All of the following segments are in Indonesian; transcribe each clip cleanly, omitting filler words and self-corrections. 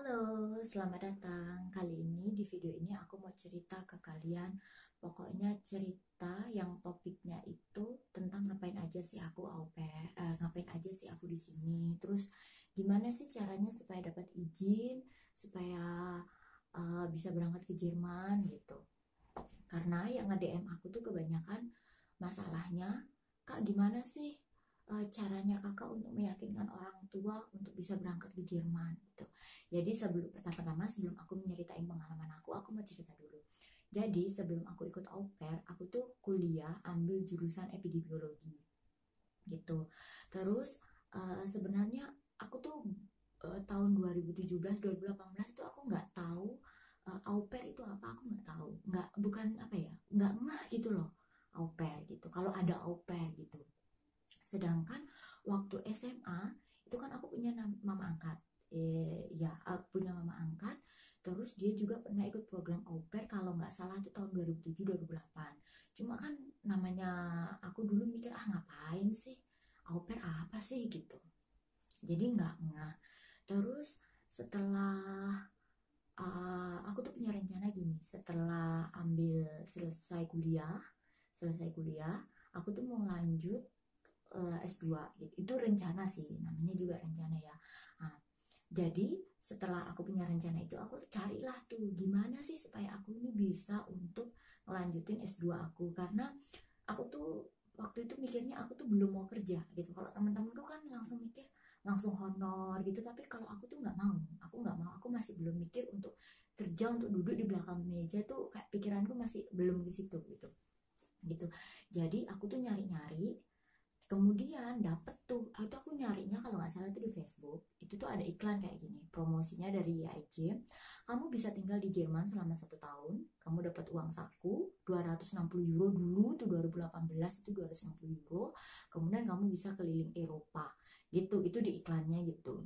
Halo, selamat datang. Kali ini di video ini aku mau cerita ke kalian. Pokoknya cerita yang topiknya itu tentang ngapain aja sih aku au pair, ngapain aja sih aku di sini. Terus gimana sih caranya supaya dapat izin, supaya bisa berangkat ke Jerman gitu. Karena yang nge-DM aku tuh kebanyakan masalahnya, Kak gimana sih caranya kakak untuk meyakinkan orang tua untuk bisa berangkat ke Jerman gitu. Jadi pertama-tama sebelum aku menceritain pengalaman aku mau cerita dulu. Jadi sebelum aku ikut au pair, aku tuh kuliah ambil jurusan epidemiologi gitu. Terus sebenarnya aku tuh tahun 2017-2018 itu aku nggak tahu au pair itu apa, aku nggak tahu, nggak bukan apa ya, nggak ngeh gitu loh au pair gitu. Kalau ada au pair gitu. Sedangkan waktu SMA itu kan aku punya mama angkat. Ya, aku punya mama angkat. Terus dia juga pernah ikut program au pair kalau nggak salah itu tahun 2007-2008. Cuma kan namanya aku dulu mikir ngapain sih au pair apa sih gitu. Jadi nggak. Terus setelah aku tuh punya rencana gini, setelah selesai kuliah, aku tuh mau lanjut S2 gitu. Itu rencana sih, namanya juga rencana ya. Nah, jadi setelah aku punya rencana itu, aku carilah tuh gimana sih supaya aku ini bisa untuk melanjutin S2 aku. Karena aku tuh waktu itu mikirnya aku tuh belum mau kerja gitu. Kalau teman-temanku kan langsung mikir langsung honor gitu, tapi kalau aku tuh nggak mau, aku masih belum mikir untuk kerja, untuk duduk di belakang meja tuh kayak pikiranku masih belum di situ gitu. Jadi aku tuh nyari-nyari. Kemudian dapet tuh, itu aku nyarinya kalau nggak salah itu di Facebook. Itu tuh ada iklan kayak gini, promosinya dari IAIJ. Kamu bisa tinggal di Jerman selama 1 tahun. Kamu dapat uang saku 260 euro dulu tuh 2018 itu 260 euro. Kemudian kamu bisa keliling Eropa gitu. Itu di iklannya gitu.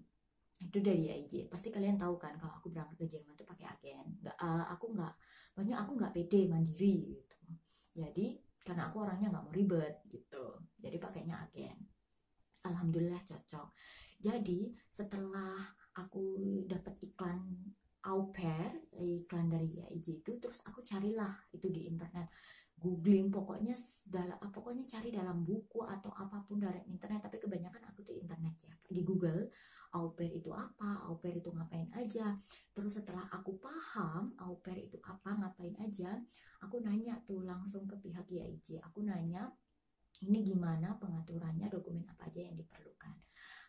Itu dari IAIJ. Pasti kalian tahu kan kalau aku berangkat ke Jerman tuh pakai agen. Banyak aku nggak pede mandiri gitu. Jadi karena aku orangnya nggak mau ribet gitu, jadi pakainya agen. Alhamdulillah cocok. Jadi setelah aku dapat iklan dari IAIJ itu, terus aku carilah itu di internet, googling, pokoknya cari dalam buku atau apapun dari internet, tapi kebanyakan aku tuh internet ya, di Google au pair itu apa, au pair itu ngapain aja. Terus setelah aku paham au pair itu apa, ngapain aja, aku nanya tuh langsung ke pihak IAIJ. Aku nanya, ini gimana pengaturannya, dokumen apa aja yang diperlukan.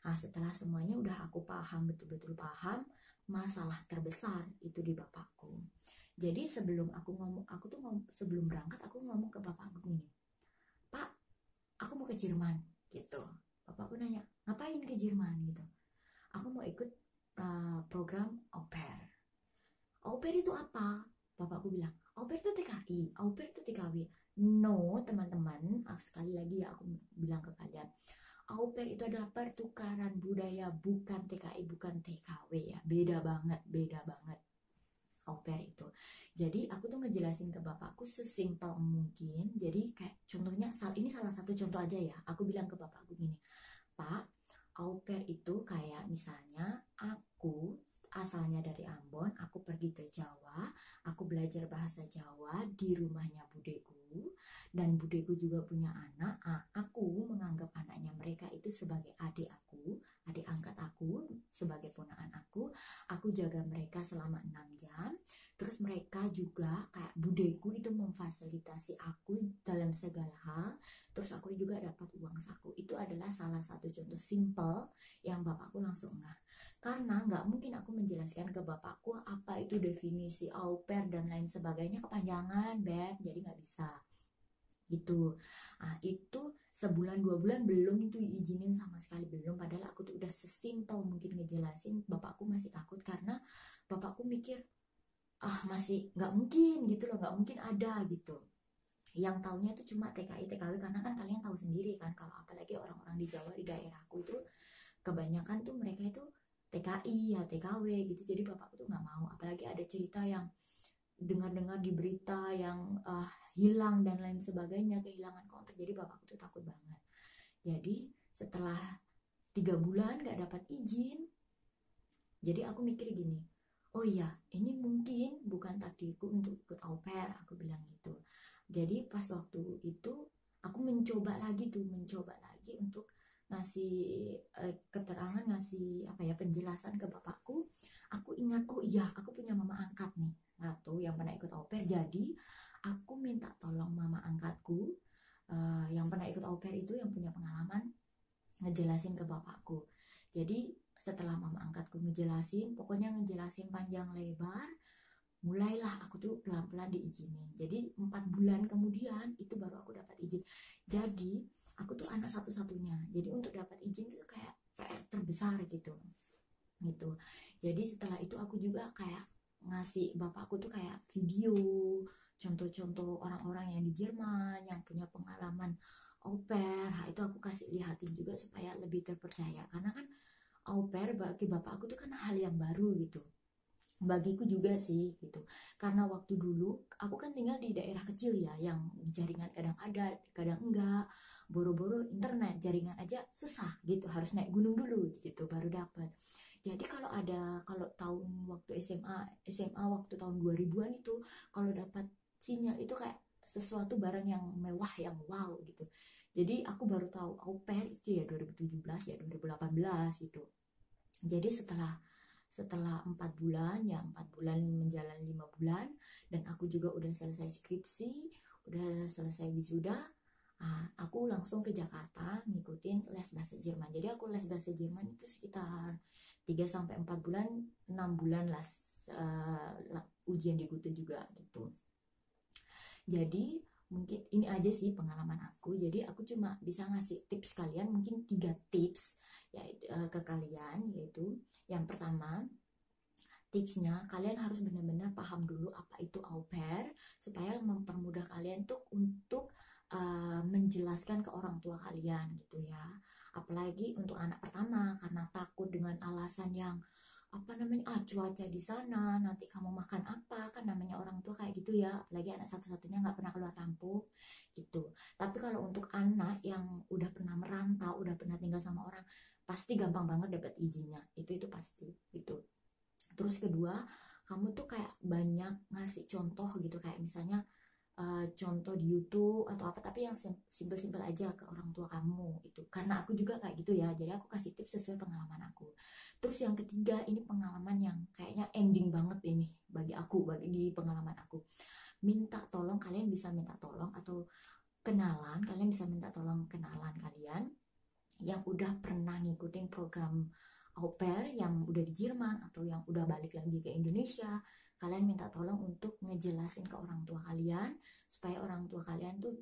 Nah, setelah semuanya udah aku paham, betul-betul paham, masalah terbesar itu di bapakku. Jadi sebelum berangkat aku ngomong ke bapakku gini, Pak, aku mau ke Jerman gitu. Bapakku nanya, ngapain ke Jerman gitu? Aku mau ikut program au pair. Au pair itu apa? Bapakku bilang, au pair itu TKI, au pair itu TKW. No, teman-teman, sekali lagi ya aku bilang ke kalian, au pair itu adalah pertukaran budaya, bukan TKI, bukan TKW ya. Beda banget, beda banget au pair itu. Jadi aku tuh ngejelasin ke bapakku sesimpel mungkin. Jadi kayak contohnya, ini salah satu contoh aja ya. Aku bilang ke bapakku gini, Pak, au pair itu kayak misalnya aku asalnya dari Ambon, aku pergi ke Jawa, aku belajar bahasa Jawa di rumahnya budeku, dan budeku juga punya anak. Aku menganggap anaknya mereka itu sebagai adik aku, adik angkat aku, sebagai ponakan aku jaga mereka selama 6 jam. Terus mereka juga kayak budeku itu memfasilitasi aku dalam segala hal. Terus aku juga dapat uang saku. Itu adalah salah satu contoh simple yang bapakku langsung ngeh. Karena nggak mungkin aku menjelaskan ke bapakku apa itu definisi au pair dan lain sebagainya, kepanjangan, Beb. Jadi nggak bisa gitu. Nah, itu sebulan 2 bulan belum tuh izinin sama sekali, belum. Padahal aku tuh udah sesimpel mungkin ngejelasin, bapakku masih takut karena bapakku mikir masih nggak mungkin gitu loh, nggak mungkin ada gitu. Yang taunya tuh cuma TKI TKW, karena kan kalian tahu sendiri kan kalau apalagi orang-orang di Jawa, di daerahku itu kebanyakan tuh mereka itu TKI ya TKW gitu. Jadi bapakku tuh nggak mau, apalagi ada cerita yang dengar-dengar di berita yang hilang dan lain sebagainya, kehilangan kontak. Jadi bapakku tuh takut banget. Jadi setelah 3 bulan nggak dapat izin, jadi aku mikir gini, oh iya, ini mungkin bukan takdirku untuk ikut au pair, aku bilang gitu. Jadi pas waktu itu aku mencoba lagi untuk ngasih keterangan, ngasih apa ya, penjelasan ke bapakku. Aku ingat, oh iya, aku punya mama angkat nih, Ratu, yang pernah ikut au pair. Jadi aku minta tolong mama angkatku yang pernah ikut au pair itu, yang punya pengalaman, ngejelasin ke bapakku. Jadi setelah mama angkatku ngejelasin, pokoknya ngejelasin panjang lebar, mulailah aku tuh pelan-pelan diizinin. Jadi 4 bulan kemudian itu baru aku dapat izin. Jadi aku tuh anak satu-satunya. Jadi untuk dapat izin itu kayak terbesar gitu. Jadi setelah itu aku juga kayak ngasih bapakku tuh kayak video contoh-contoh orang-orang yang di Jerman yang punya pengalaman au pair. Nah, itu aku kasih lihatin juga supaya lebih terpercaya, karena kan au pair bagi bapakku tuh kan hal yang baru gitu, bagiku juga sih gitu. Karena waktu dulu aku kan tinggal di daerah kecil ya, yang jaringan kadang ada kadang enggak, boro-boro internet jaringan aja susah gitu, harus naik gunung dulu gitu baru dapat. Jadi kalau tahun waktu SMA waktu tahun 2000-an itu, kalau dapat sinyal itu kayak sesuatu barang yang mewah, yang wow gitu. Jadi aku baru tahu au pair itu ya 2017 ya 2018 gitu. Jadi setelah 4 bulan ya, 4 bulan menjalani 5 bulan, dan aku juga udah selesai skripsi, udah selesai wisuda. Aku langsung ke Jakarta ngikutin les bahasa Jerman. Jadi aku les bahasa Jerman itu sekitar 3 sampai 4 bulan, 6 bulan lah, ujian di Gute juga gitu. Jadi mungkin ini aja sih pengalaman aku. Jadi aku cuma bisa ngasih tips kalian, mungkin 3 tips ya, ke kalian, yaitu yang pertama, tipsnya kalian harus benar-benar paham dulu apa itu au pair, supaya mempermudah kalian tuh untuk menjelaskan ke orang tua kalian gitu ya. Apalagi untuk anak pertama, karena takut dengan alasan yang apa namanya, cuaca di sana, nanti kamu makan apa, kan namanya orang tua kayak gitu ya, apalagi anak satu-satunya nggak pernah keluar kampung gitu. Tapi kalau untuk anak yang udah pernah merantau, udah pernah tinggal sama orang, pasti gampang banget dapat izinnya, itu pasti gitu. Terus kedua, kamu tuh kayak banyak ngasih contoh gitu, kayak misalnya contoh di YouTube atau apa, tapi yang simpel-simpel aja ke orang tua kamu itu, karena aku juga kayak gitu ya, jadi aku kasih tips sesuai pengalaman aku. Terus yang ketiga, ini pengalaman yang kayaknya ending banget ini bagi aku, bagi di pengalaman aku, minta tolong, kalian bisa minta tolong atau kalian bisa minta tolong kenalan kalian yang udah pernah ngikutin program au pair, yang udah di Jerman atau yang udah balik lagi ke Indonesia. Kalian minta tolong untuk ngejelasin ke orang tua kalian, supaya orang tua kalian tuh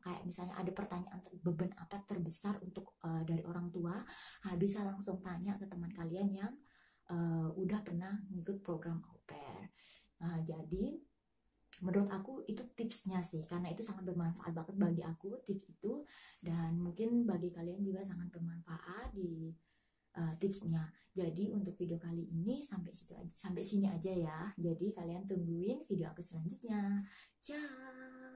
kayak misalnya ada pertanyaan, beban apa terbesar untuk dari orang tua, bisa langsung tanya ke teman kalian yang udah pernah ngikut program au pair. Jadi menurut aku itu tipsnya sih, karena itu sangat bermanfaat banget bagi aku tips itu, dan mungkin bagi kalian juga sangat bermanfaat di tipsnya. Jadi untuk video kali ini sampai sini aja ya. Jadi kalian tungguin video aku selanjutnya. Ciao.